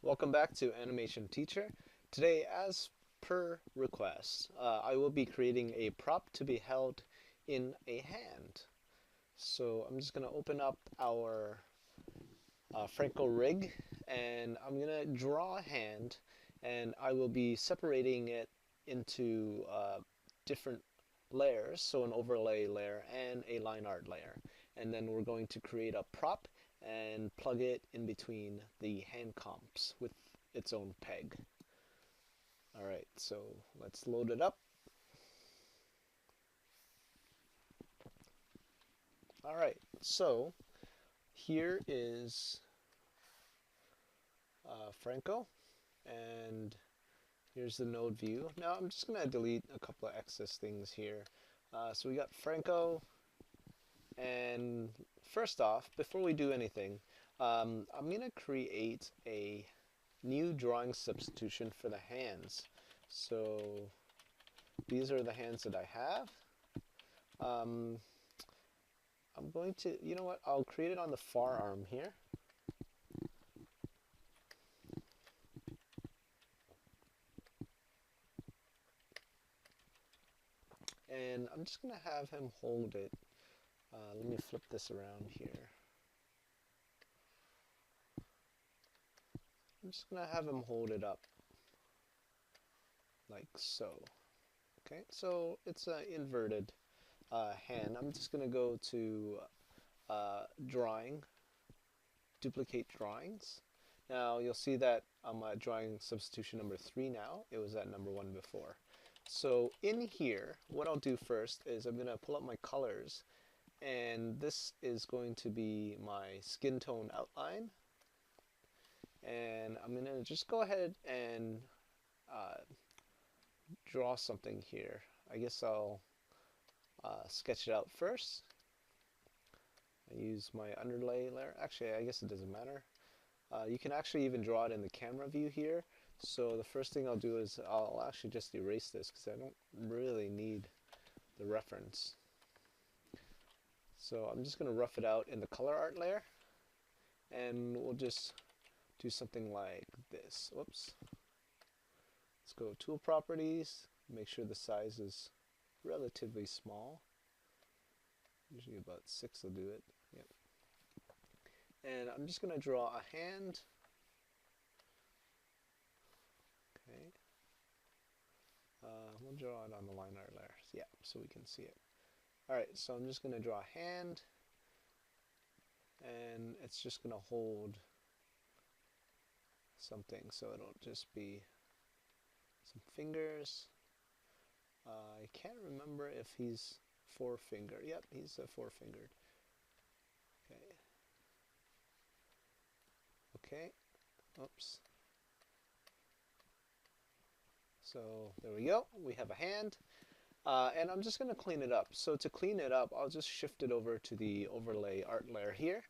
Welcome back to Animation Teacher. Today, as per request, I will be creating a prop to be held in a hand. So I'm just going to open up our Franco rig and I'm going to draw a hand, and I will be separating it into different layers, so an overlay layer and a line art layer. And then we're going to create a prop and plug it in between the hand comps with its own peg. Alright, so let's load it up. Alright, so here is Franco, and here's the node view. Now I'm just going to delete a couple of excess things here. So we got Franco, and first off, before we do anything, I'm going to create a new drawing substitution for the hands. So these are the hands that I have. I'm going to, you know what, I'll create it on the forearm here. And I'm just going to have him hold it. Let me flip this around here. I'm just going to have him hold it up like so. Okay, so it's an inverted hand. I'm just going to go to drawing, duplicate drawings. Now you'll see that I'm drawing substitution number 3 now. It was at number 1 before. So in here, what I'll do first is I'm going to pull up my colors, and this is going to be my skin tone outline. And I'm going to just go ahead and draw something here. I guess I'll sketch it out first. I use my underlay layer. Actually, I guess it doesn't matter. You can actually even draw it in the camera view here. So the first thing I'll do is I'll actually just erase this because I don't really need the reference. So I'm just going to rough it out in the color art layer, and we'll just do something like this. Whoops. Let's go tool properties, make sure the size is relatively small. Usually about 6 will do it. Yep. And I'm just going to draw a hand. Okay. We'll draw it on the line art layer. Yeah, so we can see it. Alright, so I'm just going to draw a hand, and it's just going to hold something, so it'll just be some fingers. I can't remember if he's four-fingered. Yep, he's a four-fingered. Okay. Okay. Oops. So there we go. We have a hand. And I'm just going to clean it up. So to clean it up, I'll just shift it over to the overlay art layer here.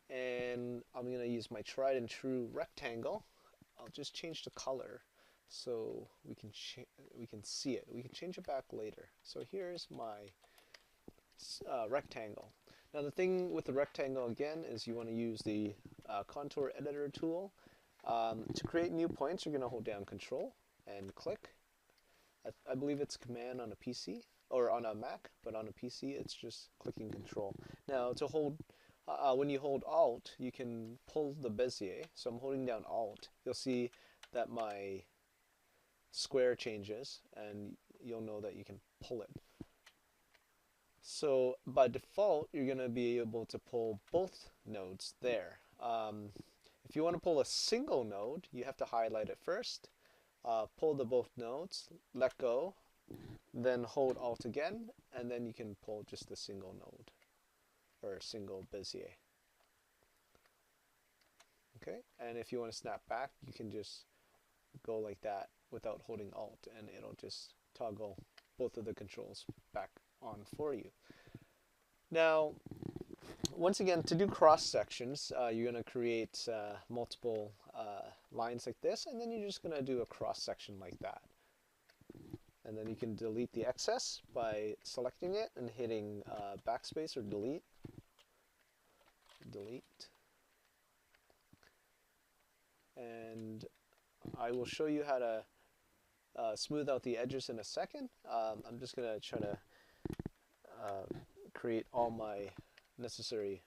And I'm going to use my tried and true rectangle. I'll just change the color so we can see it. We can change it back later. So here's my rectangle. Now the thing with the rectangle again is you want to use the contour editor tool. To create new points, you're going to hold down Control and click. I believe it's Command on a PC or on a Mac, but on a PC it's just clicking Control. Now to hold, when you hold Alt, you can pull the Bezier. So I'm holding down Alt. You'll see that my square changes, and you'll know that you can pull it. So by default, you're going to be able to pull both nodes there. If you want to pull a single node, you have to highlight it first, pull the both nodes, let go, then hold Alt again, and then you can pull just a single node or a single Bezier. Okay, and if you want to snap back, you can just go like that without holding Alt, and it'll just toggle both of the controls back on for you. Now, once again, to do cross sections, you're going to create multiple lines like this, and then you're just going to do a cross section like that. And then you can delete the excess by selecting it and hitting backspace or delete. Delete. and I will show you how to smooth out the edges in a second. I'm just going to try to create all my necessary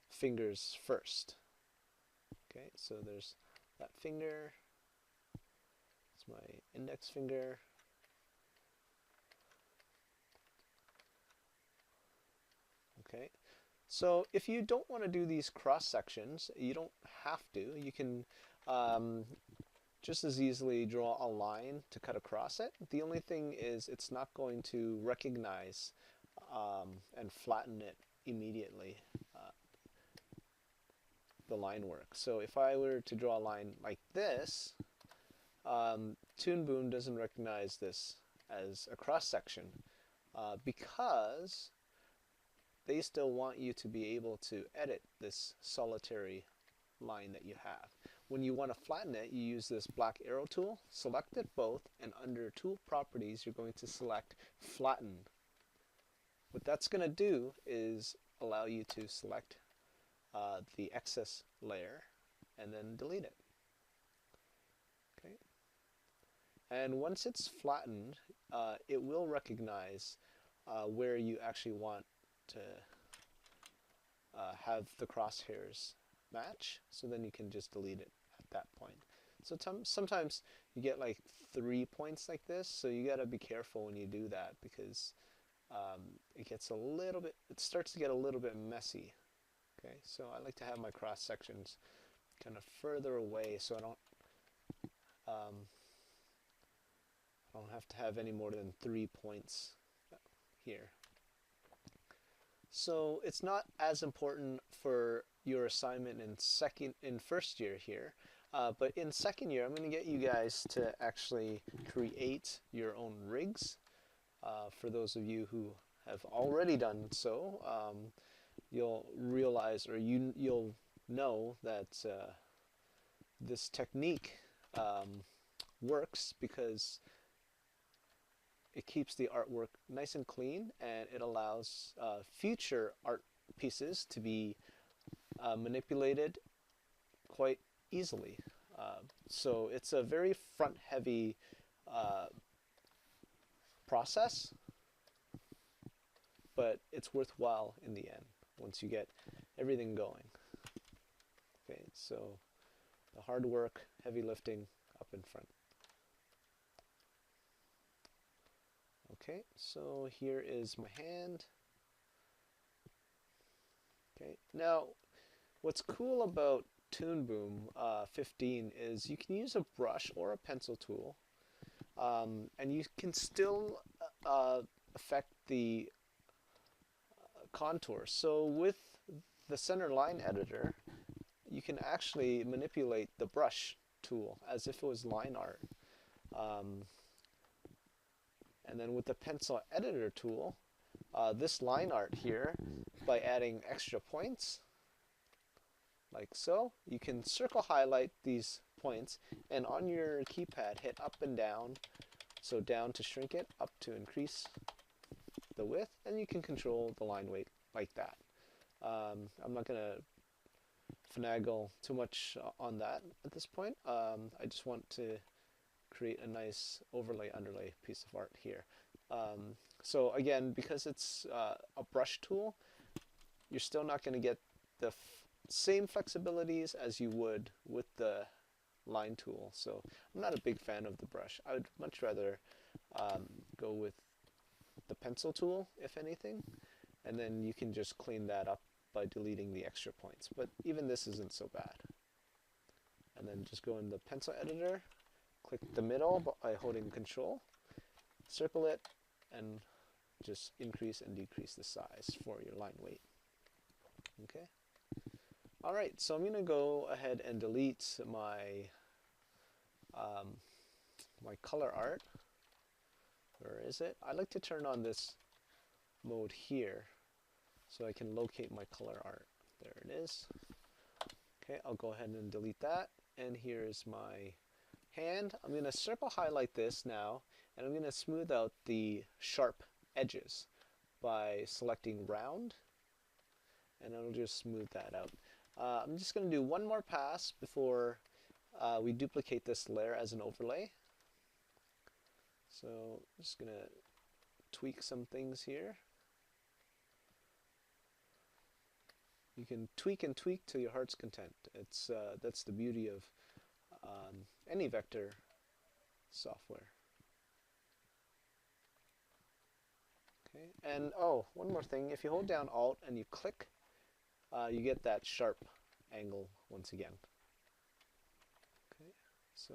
fingers first. Okay, so there's that finger. It's my index finger. Okay, so if you don't want to do these cross sections, you don't have to. You can just as easily draw a line to cut across it. The only thing is it's not going to recognize and flatten it immediately, the line work. So if I were to draw a line like this, Toon Boom doesn't recognize this as a cross section because they still want you to be able to edit this solitary line that you have. When you want to flatten it, you use this black arrow tool, select it both, and under Tool Properties, you're going to select Flatten. What that's going to do is allow you to select the excess layer and then delete it. Okay. And once it's flattened, it will recognize where you actually want to have the crosshairs match, so then you can just delete it at that point. So sometimes you get like 3 points like this, so you got to be careful when you do that, because it starts to get a little bit messy. Okay, so I like to have my cross sections kind of further away, so I don't have to have any more than 3 points here. So it's not as important for your assignment in first year here, but in second year I'm going to get you guys to actually create your own rigs. For those of you who have already done so, you'll realize, or you'll know that this technique works because it keeps the artwork nice and clean, and it allows future art pieces to be manipulated quite easily. So it's a very front-heavy process, but it's worthwhile in the end once you get everything going. Okay, so the hard work, heavy lifting up in front. Okay, so here is my hand. Okay, now what's cool about Toon Boom 15 is you can use a brush or a pencil tool, and you can still affect the contour. So with the center line editor, you can actually manipulate the brush tool as if it was line art. And then with the pencil editor tool, this line art here, by adding extra points, like so, you can circle highlight these points, and on your keypad hit up and down, so down to shrink it, up to increase the width, and you can control the line weight like that. I'm not going to finagle too much on that at this point. I just want to create a nice underlay piece of art here. So again, because it's a brush tool, you're still not going to get the same flexibilities as you would with the line tool. So I'm not a big fan of the brush. I would much rather go with the pencil tool, if anything, and then you can just clean that up by deleting the extra points. But even this isn't so bad. And then just go in the pencil editor, click the middle by holding Control, circle it, and just increase and decrease the size for your line weight. Okay. All right, so I'm going to go ahead and delete my my color art. Where is it? I like to turn on this mode here so I can locate my color art. There it is. Okay, I'll go ahead and delete that. And here's my hand. I'm going to circle highlight this now, and I'm going to smooth out the sharp edges by selecting round, and it'll just smooth that out. I'm just going to do one more pass before we duplicate this layer as an overlay. So I'm just gonna tweak some things here. You can tweak and tweak to your heart's content. That's the beauty of any vector software. Okay, and oh, one more thing. If you hold down Alt and you click, you get that sharp angle once again. Okay, so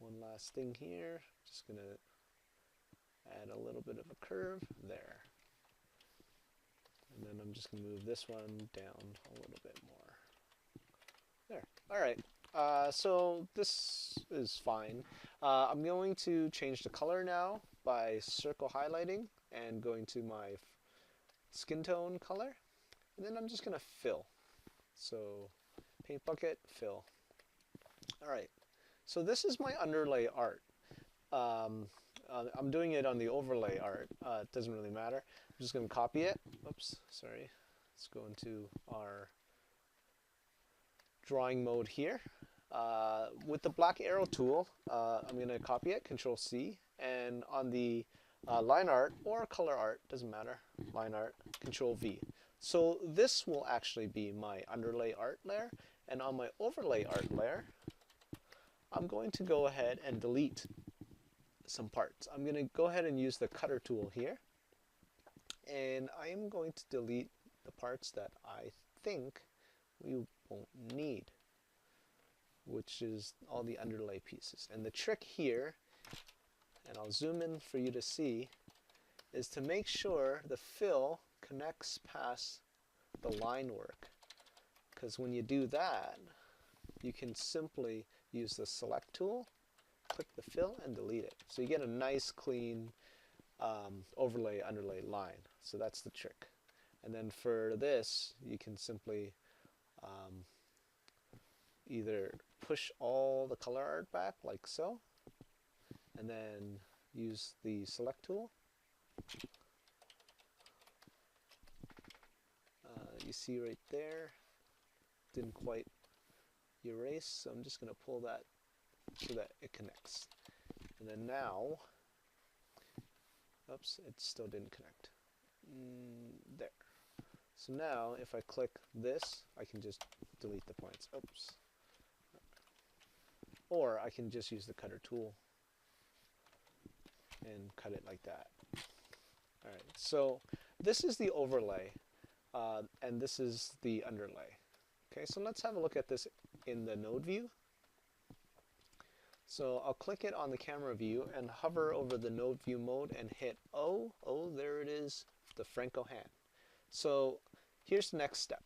one last thing here. Just gonna add a little bit of a curve there. And then I'm just going to move this one down a little bit more. There. All right. So this is fine. I'm going to change the color now by circle highlighting and going to my skin tone color. And then I'm just going to fill. So paint bucket, fill. All right. So this is my underlay art. I'm doing it on the overlay art. It doesn't really matter. I'm just going to copy it. Oops, sorry. Let's go into our drawing mode here. With the black arrow tool, I'm going to copy it, Control C, and on the line art or color art, doesn't matter, line art, Control V. So this will actually be my underlay art layer, and on my overlay art layer, I'm going to go ahead and delete some parts. I'm going to go ahead and use the cutter tool here, and I am going to delete the parts that I think we won't need, which is all the underlay pieces. And the trick here, and I'll zoom in for you to see, is to make sure the fill connects past the line work, because when you do that, you can simply use the select tool, click the fill, and delete it. So you get a nice clean overlay underlay line. So that's the trick. And then for this, you can simply either push all the color art back like so, and then use the select tool. You see right there, didn't quite erase, so I'm just going to pull that so that it connects. And then now, oops, it still didn't connect. There. So now if I click this, I can just delete the points. Oops. Or I can just use the cutter tool and cut it like that. Alright, so this is the overlay, and this is the underlay. Okay, so let's have a look at this in the node view. So I'll click it on the camera view and hover over the node view mode and hit O. Oh, there it is, the Franco hand. So here's the next step.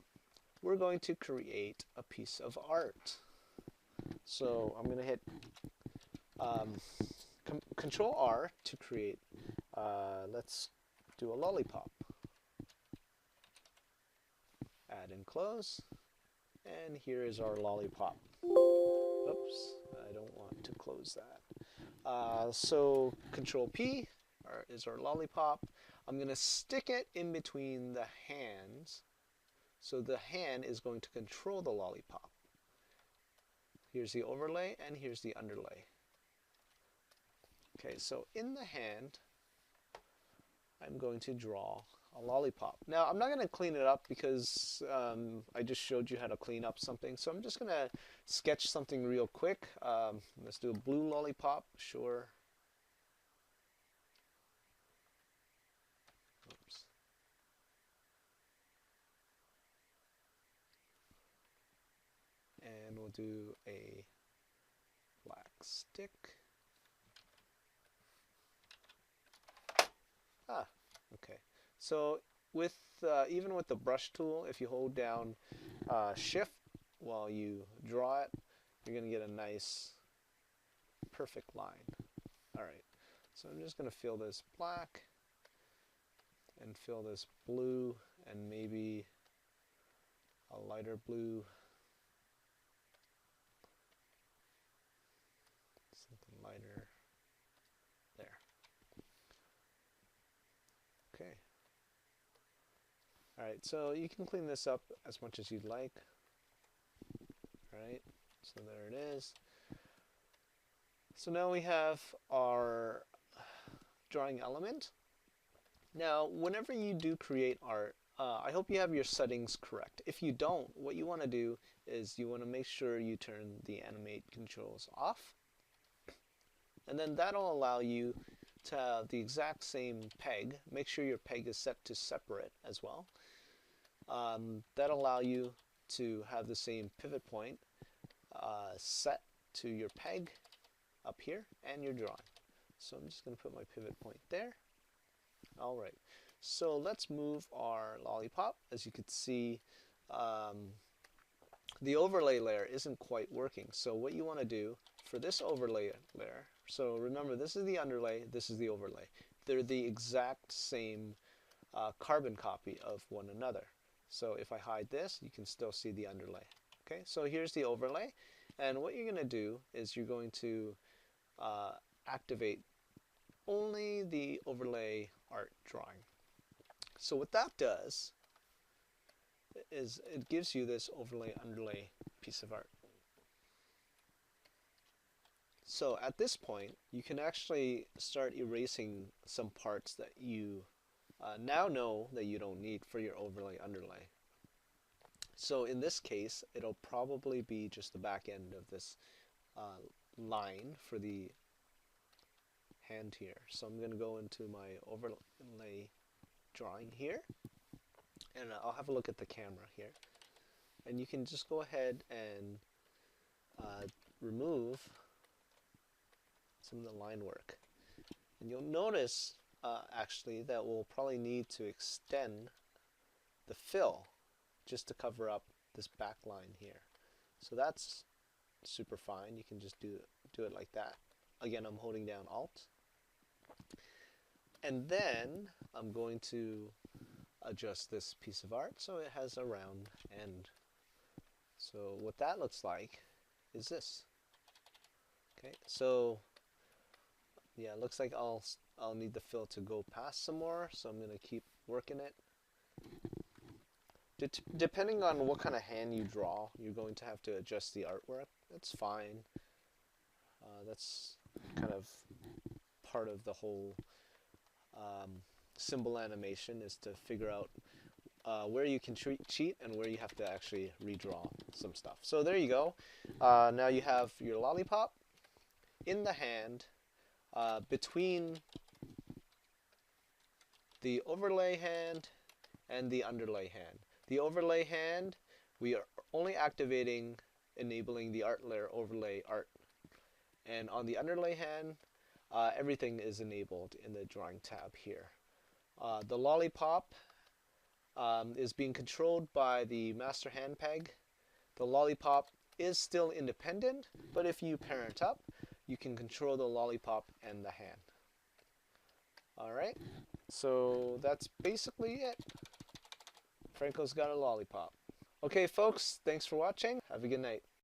We're going to create a piece of art. So I'm going to hit Control R to create, let's do a lollipop. Add and close. And here is our lollipop. Oops, I don't want to close that. So Control P is our lollipop. I'm going to stick it in between the hands. So the hand is going to control the lollipop. Here's the overlay and here's the underlay. Okay, so in the hand, I'm going to draw a lollipop. Now, I'm not going to clean it up because I just showed you how to clean up something. So I'm just going to sketch something real quick. Let's do a blue lollipop, sure. Oops. And we'll do a black stick. Ah, okay. So with even with the brush tool, if you hold down Shift while you draw it, you're going to get a nice, perfect line. All right. So I'm just going to fill this black and fill this blue and maybe a lighter blue. Something lighter. There. Okay. Alright, so you can clean this up as much as you'd like. Alright, So there it is. So now we have our drawing element. Now, whenever you do create art, I hope you have your settings correct. If you don't, what you want to do is you want to make sure you turn the animate controls off. And then that'll allow you to have the exact same peg. Make sure your peg is set to separate as well. That'll allow you to have the same pivot point set to your peg up here and your drawing. So I'm just going to put my pivot point there. Alright, so let's move our lollipop. As you can see, the overlay layer isn't quite working. So what you want to do for this overlay layer, so remember this is the underlay, this is the overlay. They're the exact same carbon copy of one another. So if I hide this, you can still see the underlay. Okay, so here's the overlay, and what you're going to do is you're going to activate only the overlay art drawing. So what that does is it gives you this overlay underlay piece of art. So at this point you can actually start erasing some parts that you now know that you don't need for your overlay underlay. So in this case it'll probably be just the back end of this line for the hand here. So I'm going to go into my overlay drawing here, and I'll have a look at the camera here, and you can just go ahead and remove some of the line work, and you'll notice actually that we'll probably need to extend the fill just to cover up this back line here. So that's super fine. You can just do it like that. Again, I'm holding down Alt. And then I'm going to adjust this piece of art so it has a round end. So what that looks like is this. Okay, so yeah, it looks like I'll need the fill to go past some more, so I'm going to keep working it. Depending on what kind of hand you draw, you're going to have to adjust the artwork. That's fine. That's kind of part of the whole symbol animation, is to figure out where you can cheat and where you have to actually redraw some stuff. So there you go. Now you have your lollipop in the hand between the overlay hand and the underlay hand. The overlay hand, we are only activating enabling the art layer overlay art. And on the underlay hand, everything is enabled in the drawing tab here. The lollipop is being controlled by the master hand peg. The lollipop is still independent, but if you parent up, you can control the lollipop and the hand. Alright, so that's basically it. Franco's got a lollipop. Okay folks, thanks for watching. Have a good night.